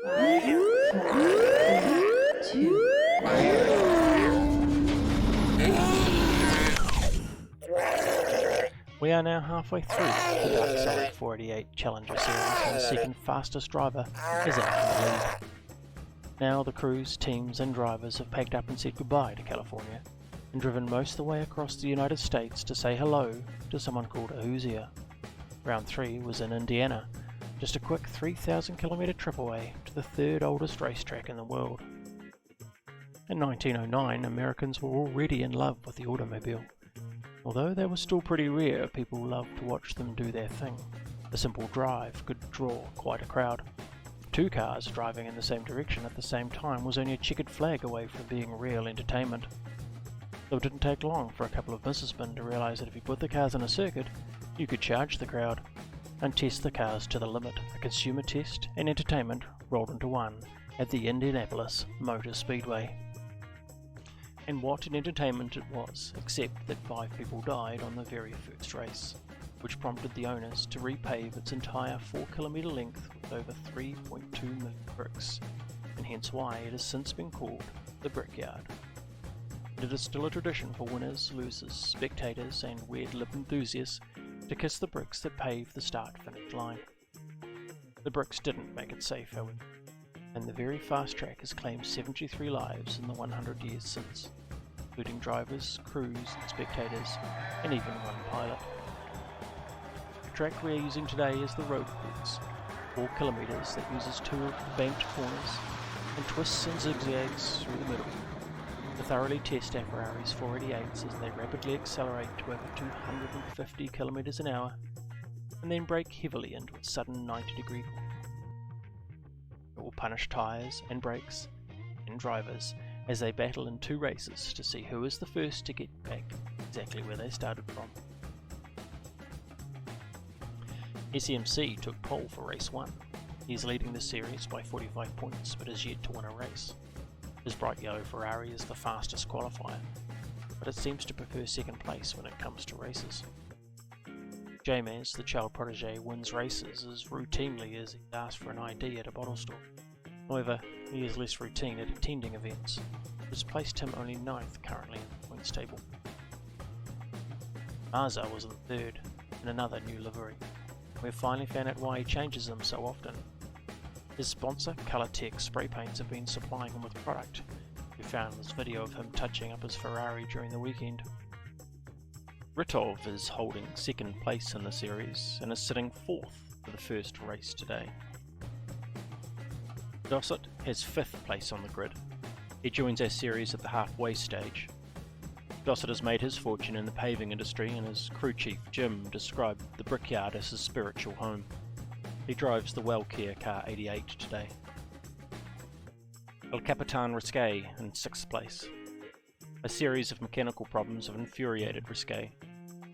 We are now halfway through the DARKSIDE 488 Challenger series, and the second fastest driver is out in the lead. Now the crews, teams and drivers have packed up and said goodbye to California and driven most of the way across the United States to say hello to someone called Ahuzia. Round 3 was in Indiana, just a quick 3,000 kilometre trip away to the third oldest racetrack in the world. In 1909, Americans were already in love with the automobile. Although they were still pretty rare, people loved to watch them do their thing. A simple drive could draw quite a crowd. 2 cars driving in the same direction at the same time was only a checkered flag away from being real entertainment. Though it didn't take long for a couple of businessmen to realise that if you put the cars in a circuit, you could charge the crowd and test the cars to the limit. A consumer test and entertainment rolled into one at the Indianapolis Motor Speedway. And what an entertainment it was, except that 5 people died on the very first race, which prompted the owners to repave its entire 4-kilometre length with over 3.2 million bricks, and hence why it has since been called the Brickyard. And it is still a tradition for winners, losers, spectators and weird lip enthusiasts to kiss the bricks that pave the start-finish line. The bricks didn't make it safe, however, and the very fast track has claimed 73 lives in the 100 years since, including drivers, crews, spectators, and even one pilot. The track we are using today is the road course, 4 kilometres that uses 2 banked corners and twists and zigzags through the middle to thoroughly test our Ferrari's 488s as they rapidly accelerate to over 250 kilometres an hour and then brake heavily into its sudden 90-degree corner. It will punish tyres and brakes and drivers as they battle in 2 races to see who is the first to get back exactly where they started from. SMC took pole for race 1. He is leading the series by 45 points but is yet to win a race. His bright yellow Ferrari is the fastest qualifier, but it seems to prefer second place when it comes to races. James, the child protege, wins races as routinely as he asks for an ID at a bottle store. However, he is less routine at attending events, which has placed him only 9th currently in the points table. Mazza was in 3rd in another new livery. We have finally found out why he changes them so often. His sponsor, ColorTech Spray Paints, have been supplying him with product. We found this video of him touching up his Ferrari during the weekend. Ritov is holding 2nd place in the series and is sitting 4th for the first race today. Dossett has 5th place on the grid. He joins our series at the halfway stage. Dossett has made his fortune in the paving industry and his crew chief Jim described the Brickyard as his spiritual home. He drives the Wellcare Car 88 today. El Capitan Risque in 6th place. A series of mechanical problems have infuriated Risque.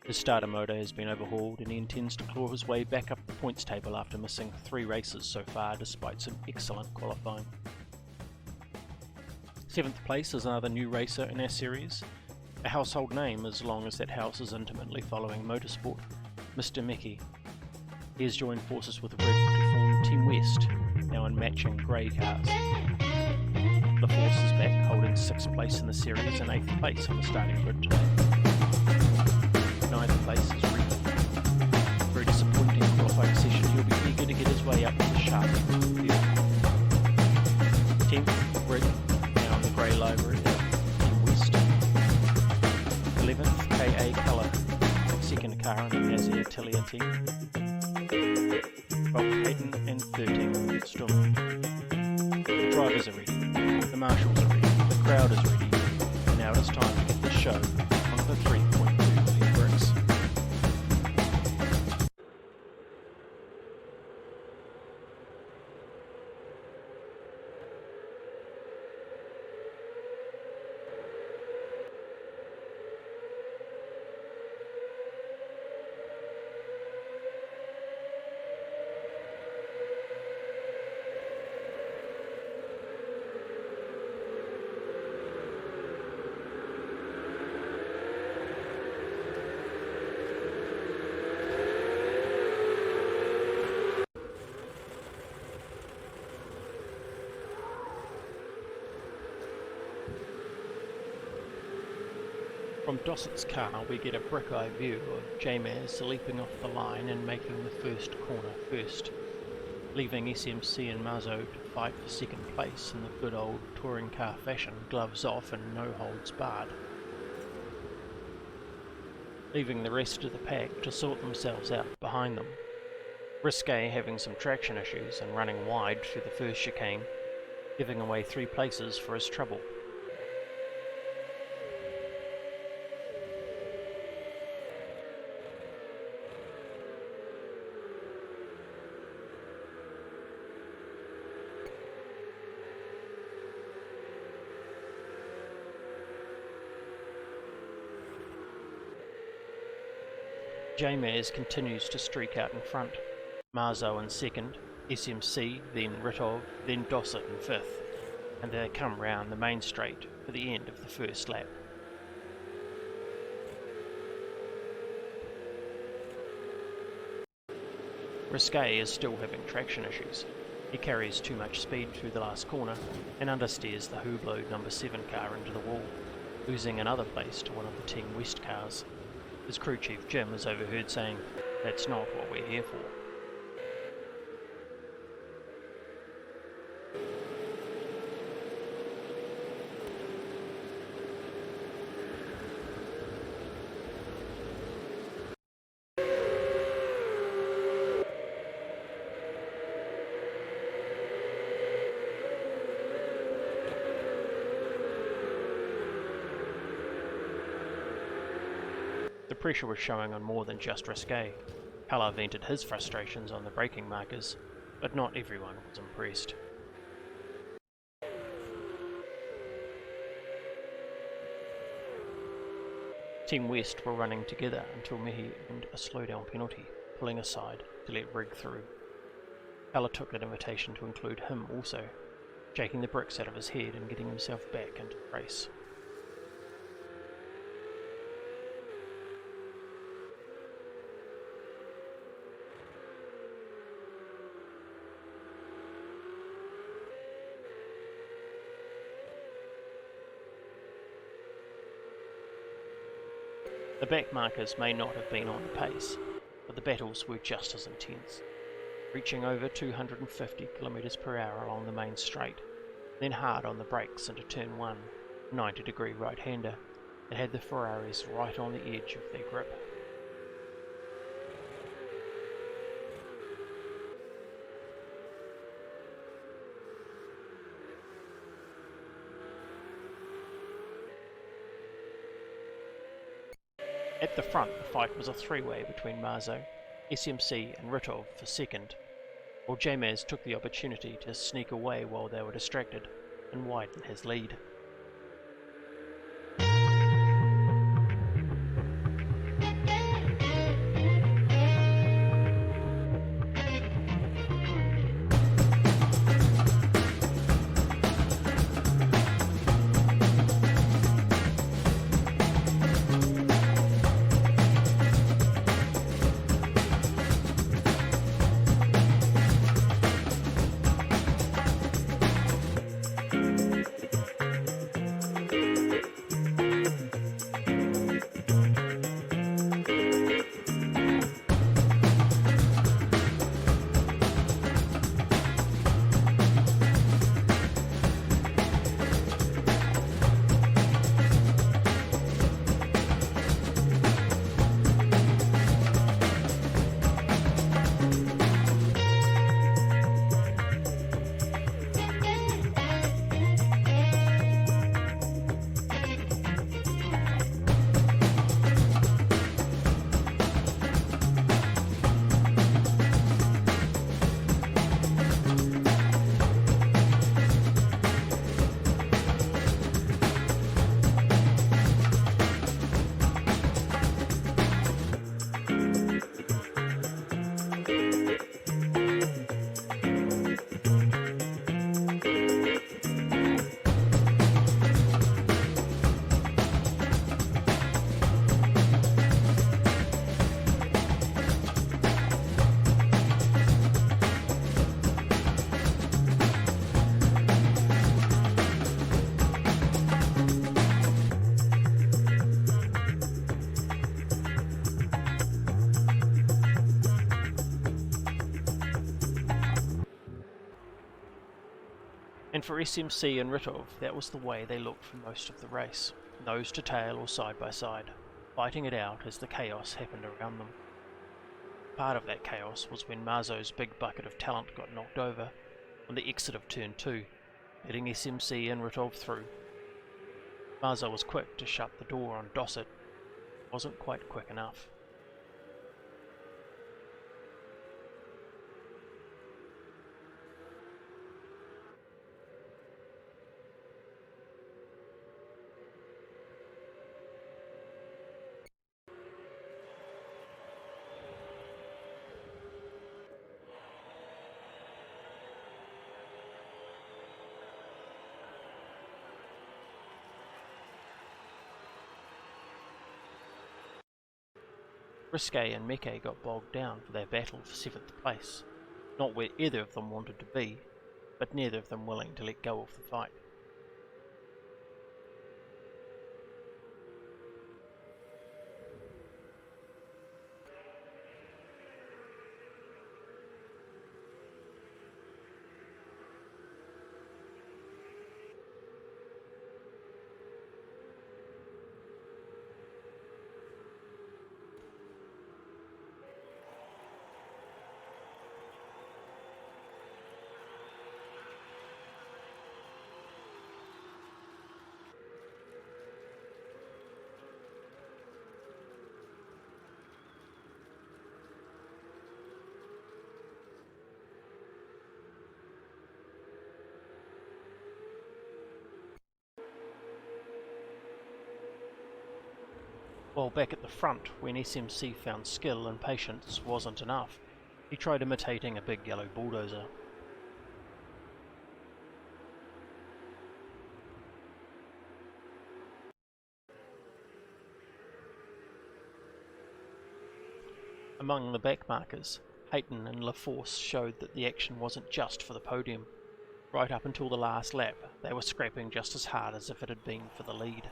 His starter motor has been overhauled and he intends to claw his way back up the points table after missing 3 races so far despite some excellent qualifying. 7th place is another new racer in our series, a household name as long as that house is intimately following motorsport, Mr. Mickey. He has joined forces with Red to form Team West, now in matching grey cars. The Force is back, holding 6th place in the series and 8th place on the starting grid today. 9th place is Reed. Very disappointing qualifying session, he'll be eager to get his way up to the sharp end of the field. 10th, Red, now in the grey livery, Team West. 11th, KA Colour, 2nd car in the Azir Atelier team. 12th, Hayden, and 13th, Storm. The drivers are ready, the marshals are ready, the crowd is ready, and now it is time to get this show on the 3.2 million bricks. From Dossett's car we get a brick-eye view of J-Maz leaping off the line and making the first corner first, leaving SMC and Marzo to fight for second place in the good old touring car fashion, gloves off and no holds barred, leaving the rest of the pack to sort themselves out behind them. Risque having some traction issues and running wide through the first chicane, giving away 3 places for his trouble. J-Maz continues to streak out in front, Marzo in second, SMC, then Ritov, then Dossett in fifth, and they come round the main straight for the end of the first lap. Risque is still having traction issues. He carries too much speed through the last corner and understeers the Hublot number 7 car into the wall, losing another place to one of the Team West cars. His crew chief Jim is overheard saying, "That's not what we're here for." The pressure was showing on more than just Risque. Colour vented his frustrations on the braking markers, but not everyone was impressed. Team West were running together until Mehi earned a slowdown penalty, pulling aside to let Rig through. Colour took that invitation to include him also, shaking the bricks out of his head and getting himself back into the race. The back markers may not have been on the pace, but the battles were just as intense, reaching over 250 km per hour along the main straight, then hard on the brakes into turn 1, 90-degree right-hander that had the Ferraris right on the edge of their grip. At the front, the fight was a 3-way between Marzo, SMC and Ritov for second, while J-Maz took the opportunity to sneak away while they were distracted and widen his lead. And for SMC and Ritov, that was the way they looked for most of the race, nose to tail or side by side, fighting it out as the chaos happened around them. Part of that chaos was when Marzo's big bucket of talent got knocked over on the exit of turn 2, letting SMC and Ritov through. Marzo was quick to shut the door on Dossett, wasn't quite quick enough. Risque and Meke got bogged down for their battle for 7th place, not where either of them wanted to be, but neither of them willing to let go of the fight. While back at the front, when SMC found skill and patience wasn't enough, he tried imitating a big yellow bulldozer. Among the backmarkers, Hayton and LaForce showed that the action wasn't just for the podium. Right up until the last lap, they were scrapping just as hard as if it had been for the lead.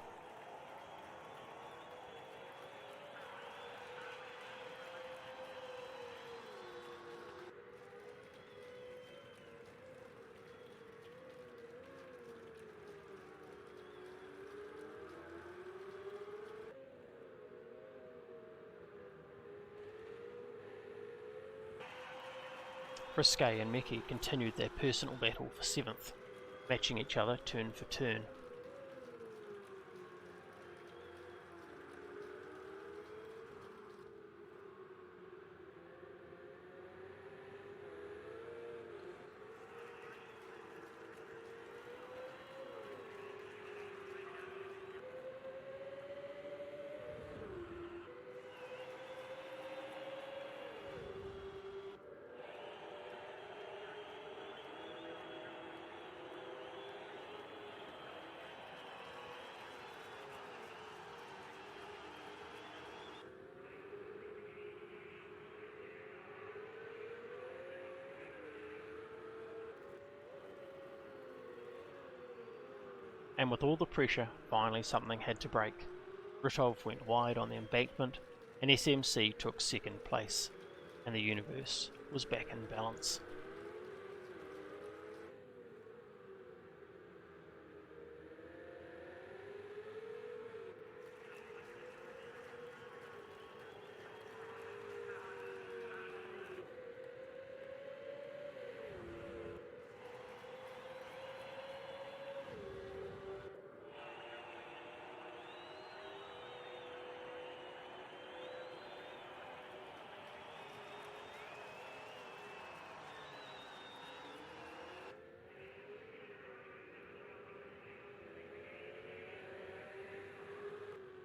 Risque and Meke continued their personal battle for 7th, matching each other turn for turn. And with all the pressure, finally something had to break. Ritov went wide on the embankment, and SMC took 2nd place, and the universe was back in balance.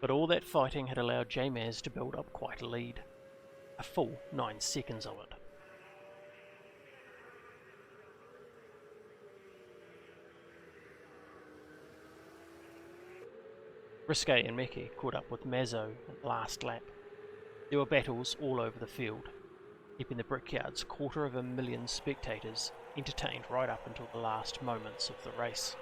But all that fighting had allowed J-Maz to build up quite a lead. A full 9 seconds of it. Risque and Meke caught up with Mazzo at the last lap. There were battles all over the field, keeping the Brickyard's 250,000 spectators entertained right up until the last moments of the race.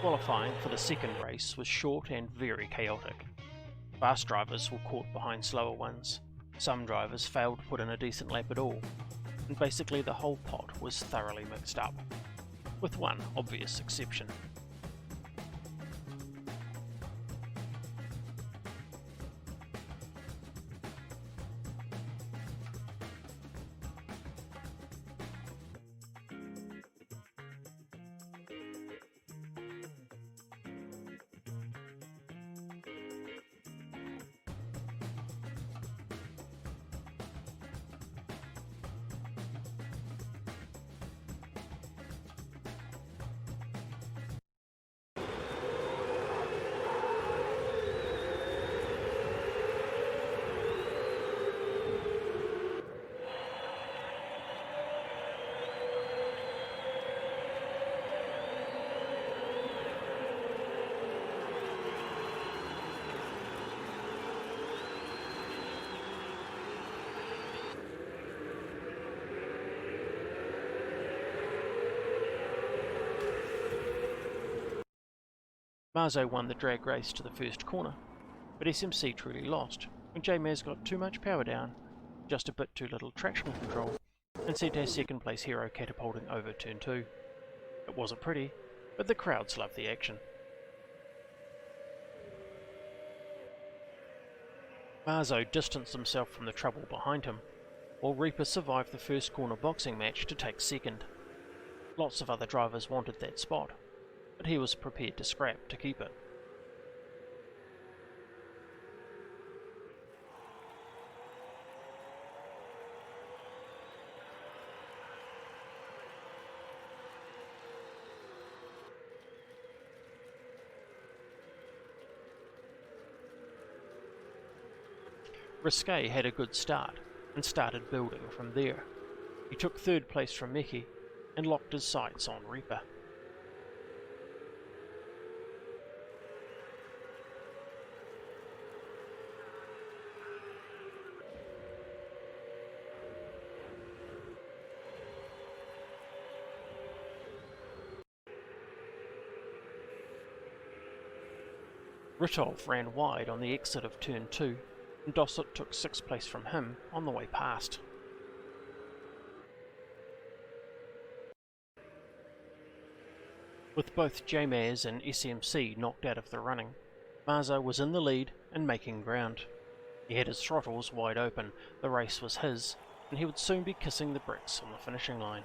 Qualifying for the second race was short and very chaotic. Fast drivers were caught behind slower ones, some drivers failed to put in a decent lap at all, and basically the whole pot was thoroughly mixed up, with one obvious exception. Marzo won the drag race to the first corner, but SMC truly lost when J-Maz got too much power down, just a bit too little traction control, and sent our second place hero catapulting over turn 2. It wasn't pretty, but the crowds loved the action. Marzo distanced himself from the trouble behind him, while Reaper survived the first corner boxing match to take second. Lots of other drivers wanted that spot, but he was prepared to scrap to keep it. Risque had a good start and started building from there. He took third place from Meki and locked his sights on Reaper. Ritov ran wide on the exit of turn 2, and Dossett took 6th place from him on the way past. With both J-Maz and SMC knocked out of the running, Marzo was in the lead and making ground. He had his throttles wide open, the race was his, and he would soon be kissing the bricks on the finishing line.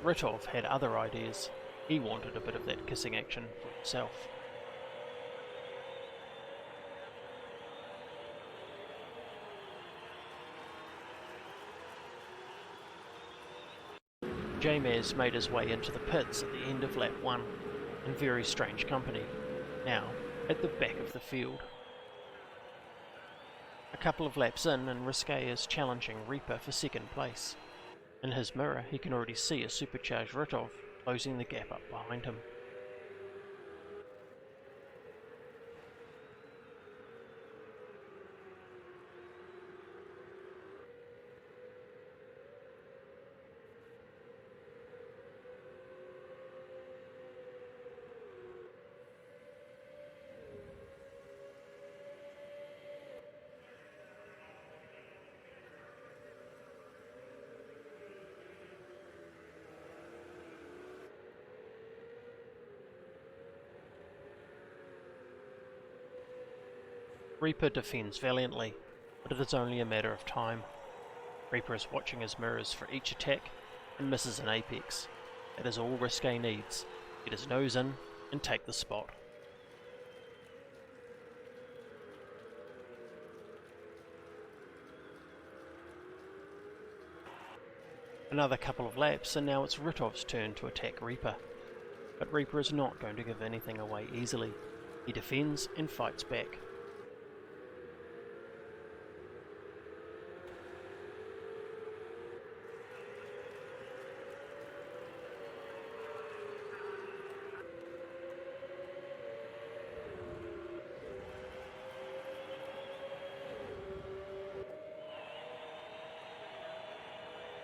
Ritov had other ideas. He wanted a bit of that kissing action for himself. J-Maz made his way into the pits at the end of lap 1, in very strange company, now at the back of the field. A couple of laps in and Risque is challenging Reaper for second place. In his mirror, he can already see a supercharged Ritov closing the gap up behind him. Reaper defends valiantly, but it is only a matter of time. Reaper is watching his mirrors for each attack and misses an apex. That is all Risque needs. Get his nose in and take the spot. Another couple of laps and now it's Ritov's turn to attack Reaper. But Reaper is not going to give anything away easily. He defends and fights back.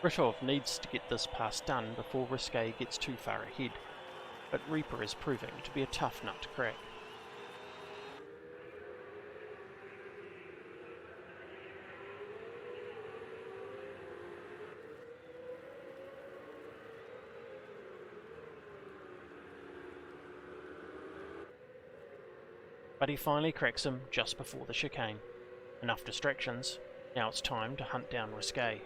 Ritov needs to get this pass done before Risque gets too far ahead, but Reaper is proving to be a tough nut to crack. But he finally cracks him just before the chicane. Enough distractions, now it's time to hunt down Risque.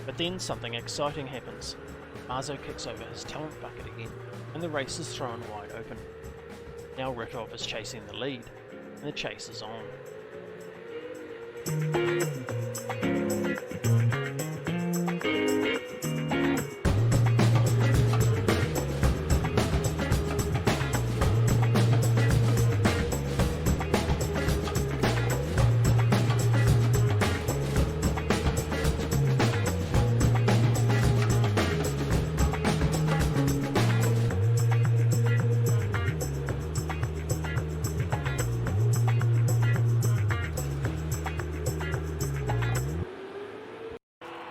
But then something exciting happens. Marzo kicks over his talent bucket again, and the race is thrown wide open. Now Ritov is chasing the lead, and the chase is on.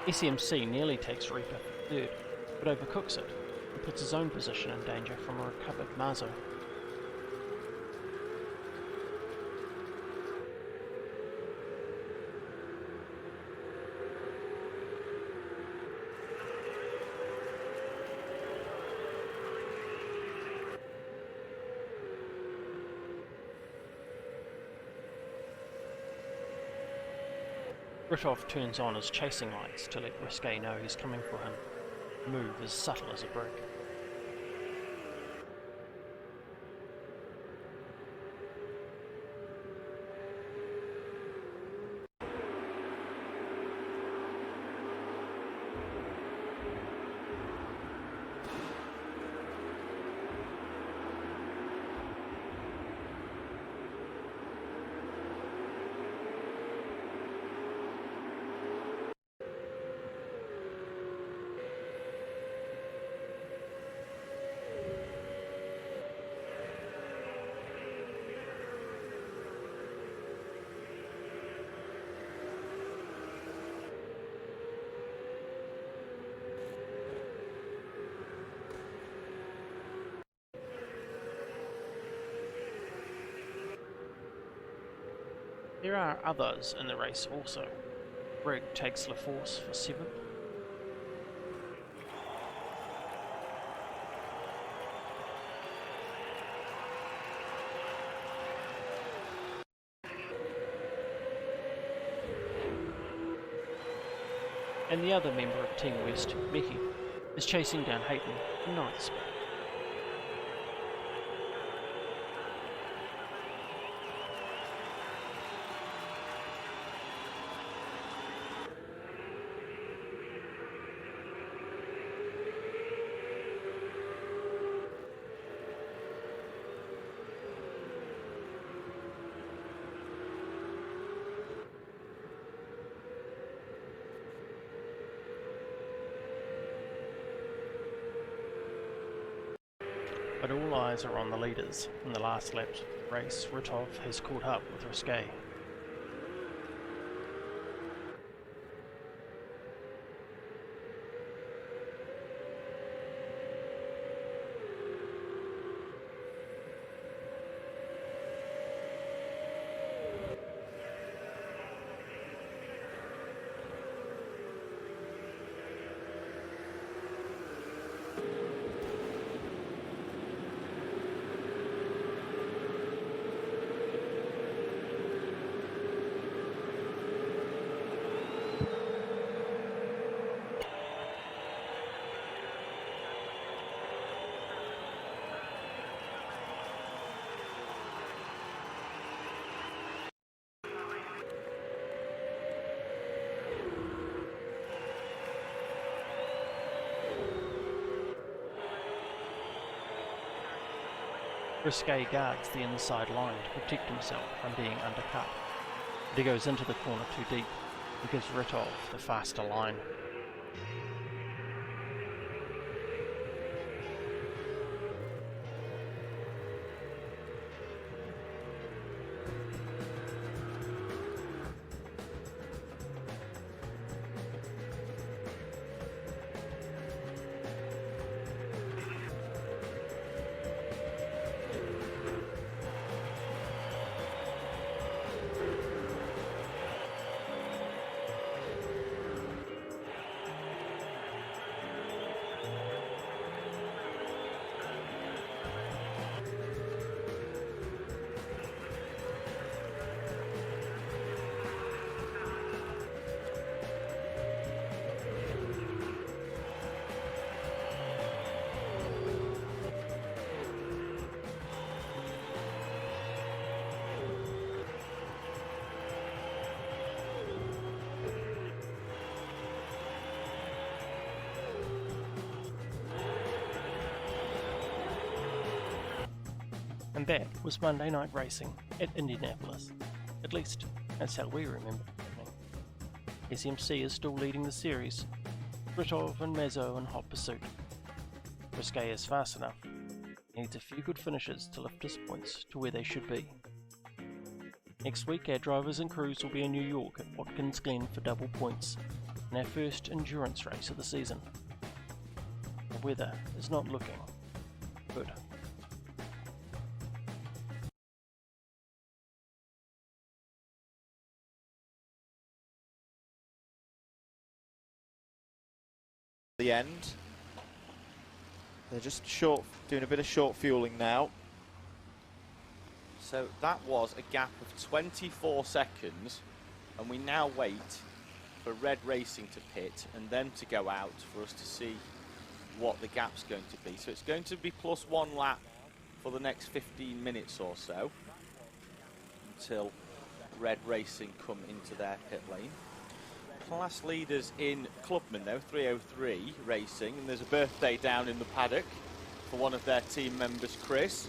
SMC nearly takes Reaper for third, but overcooks it and puts his own position in danger from a recovered Marzo. Ritov turns on his chasing lights to let Risque know he's coming for him. The move is subtle as a brick. There are others in the race also. Rig takes La Force for 7th. And the other member of Team West, Becky, is chasing down Hayton for 9th spot. But all eyes are on the leaders. In the last lap race, Ritov has caught up with Risque. Risque guards the inside line to protect himself from being undercut, but he goes into the corner too deep and gives Ritov the faster line. And that was Monday night racing at Indianapolis. At least, that's how we remember it happening. SMC is still leading the series, Ritov and Mazzo in hot pursuit. Risque is fast enough, he needs a few good finishes to lift his points to where they should be. Next week our drivers and crews will be in New York at Watkins Glen for double points, in our first endurance race of the season. The weather is not looking good. The end. They're just doing a bit of short fueling now. So that was a gap of 24 seconds, and we now wait for Red Racing to pit and them to go out for us to see what the gap's going to be. So it's going to be +1 lap for the next 15 minutes or so until Red Racing come into their pit lane. Class leaders in Clubman though, 303 Racing, and there's a birthday down in the paddock for one of their team members, Chris.